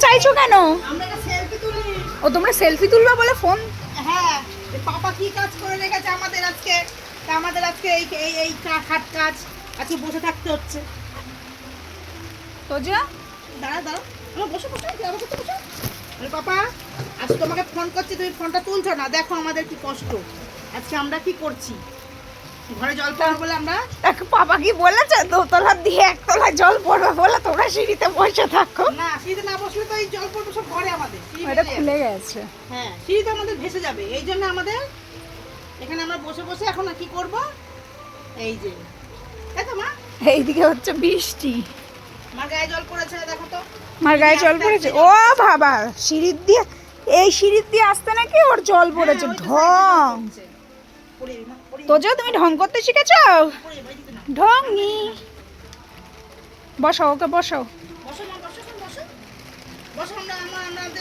চাইছো কেন? আমরা একটা সেলফি তুলি। ও তোমরা সেলফি তুলবা বলে ফোন? হ্যাঁ, পাপা কি কাজ করে রেখেছে আমাদের আজকে। তা আমাদের আজকে এই এই এই খাট কাজ আজকে বসে থাকতে হচ্ছে। তো যা দাঁড়া দাঁড়া, আমার বসে বসে আমার কাছে বসে। আরে পাপা, আজ তোমাকে ফোন করছি, তুমি ফোনটা তুলছো না। দেখো আমাদের কি কষ্ট, আজকে আমরা কি করছি। ঘরে জল পড়বে বলে আমরা দেখো পাপা কি বলেছে, দোতলা দিয়ে একতলায় জল পড়বে বলে তোমরা সিঁড়িতে বসে থাকো। না, সিঁড়িতে না বসলে তো এই জল পড়বে সব ঘরে আমাদের। সিঁড়ি এটা ভেসে খুলে যাবে। গেছে। হ্যাঁ, সিঁড়িতে আমাদের ভেসে যাবে, এই জন্য আমাদের এখানে আমরা বসে বসে এখন কি করব, এই যে তাই তো মা, এইদিকে হচ্ছে বৃষ্টি, আমার গায়ে জল পড়েছে দেখো তো। আমার গায়ে জল পড়েছে। ও বাবা, সিঁড়ির দিয়ে, এই সিঁড়ির দিয়ে আসতে নাকি ওর জল পড়েছে। হ্যাঁ, ওই তো ঢং। সাইডে জল পড়ছে। পড়ে না, পড়ে তো যা তুমি ঢং করতে শিখেছো? পড়ে বাড়িতে না। ঢংই। বসাও ওকে, বসাও। বসো মা, বসো বসো বসো, আমরা